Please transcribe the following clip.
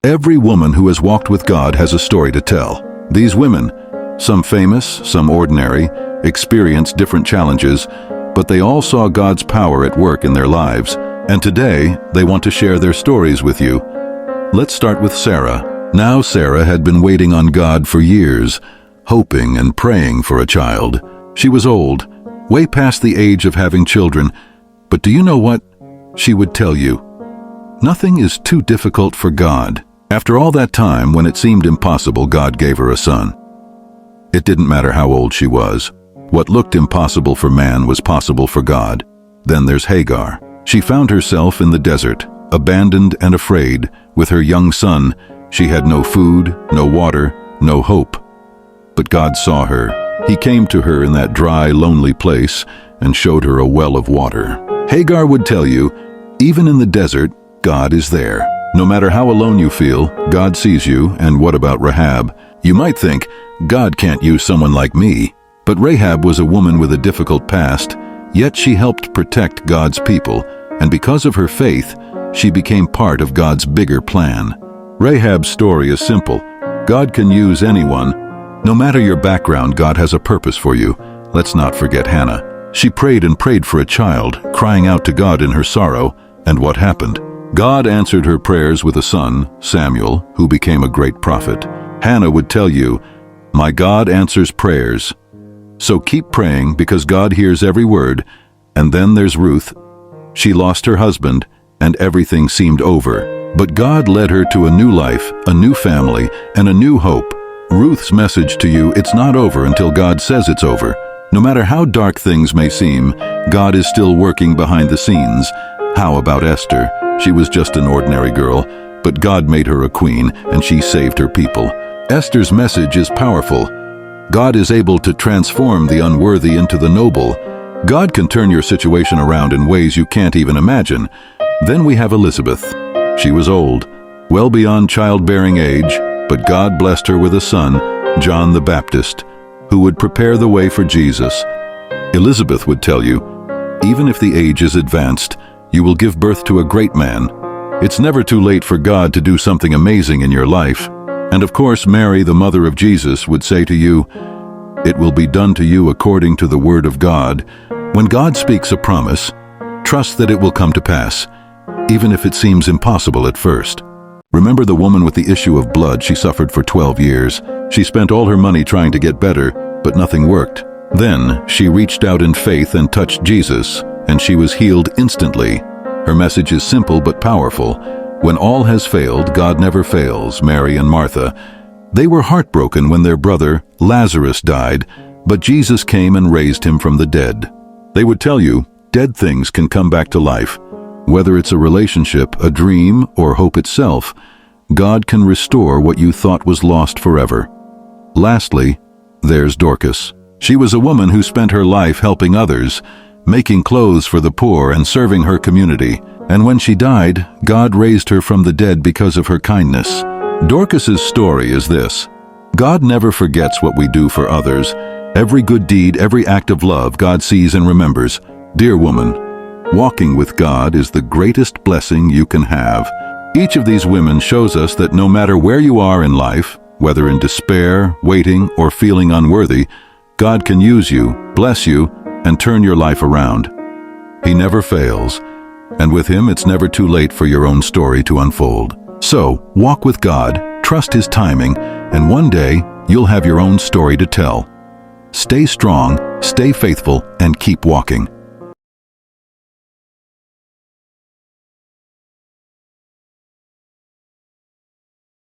Every woman who has walked with God has a story to tell. These women, some famous, some ordinary, experienced different challenges, but they all saw God's power at work in their lives, and today they want to share their stories with you. Let's start with Sarah. Now Sarah had been waiting on God for years, hoping and praying for a child. She was old, way past the age of having children, but do you know what she would tell you? Nothing is too difficult for God. After all that time, when it seemed impossible, God gave her a son. It didn't matter how old she was. What looked impossible for man was possible for God. Then there's Hagar. She found herself in the desert, abandoned and afraid, with her young son. She had no food, no water, no hope. But God saw her. He came to her in that dry, lonely place and showed her a well of water. Hagar would tell you, even in the desert, God is there. No matter how alone you feel, God sees you. And what about Rahab? You might think, God can't use someone like me. But Rahab was a woman with a difficult past, yet she helped protect God's people, and because of her faith, she became part of God's bigger plan. Rahab's story is simple. God can use anyone. No matter your background, God has a purpose for you. Let's not forget Hannah. She prayed and prayed for a child, crying out to God in her sorrow, and what happened? God answered her prayers with a son, Samuel, who became a great prophet. Hannah would tell you, "My God answers prayers." So keep praying because God hears every word. And then there's Ruth. She lost her husband, and everything seemed over. But God led her to a new life, a new family, and a new hope. Ruth's message to you, it's not over until God says it's over. No matter how dark things may seem, God is still working behind the scenes. How about Esther? She was just an ordinary girl, but God made her a queen, and she saved her people. Esther's message is powerful. God is able to transform the unworthy into the noble. God can turn your situation around in ways you can't even imagine. Then we have Elizabeth. She was old, well beyond childbearing age, but God blessed her with a son, John the Baptist, who would prepare the way for Jesus. Elizabeth would tell you, even if the age is advanced, you will give birth to a great man. It's never too late for God to do something amazing in your life. And of course, Mary, the mother of Jesus, would say to you, "It will be done to you according to the word of God." When God speaks a promise, trust that it will come to pass, even if it seems impossible at first. Remember the woman with the issue of blood. She suffered for 12 years. She spent all her money trying to get better, but nothing worked. Then she reached out in faith and touched Jesus, and she was healed instantly. Her message is simple but powerful. When all has failed, God never fails. Mary and Martha, they were heartbroken when their brother, Lazarus, died, but Jesus came and raised him from the dead. They would tell you, dead things can come back to life. Whether it's a relationship, a dream, or hope itself, God can restore what you thought was lost forever. Lastly, there's Dorcas. She was a woman who spent her life helping others, making clothes for the poor and serving her community. And when she died, God raised her from the dead because of her kindness. Dorcas's story is this: God never forgets what we do for others. Every good deed, every act of love, God sees and remembers. Dear woman, walking with God is the greatest blessing you can have. Each of these women shows us that no matter where you are in life, whether in despair, waiting, or feeling unworthy, God can use you, bless you, and turn your life around. He never fails, and with Him it's never too late for your own story to unfold. So, walk with God, trust His timing, and one day you'll have your own story to tell. Stay strong, stay faithful, and keep walking.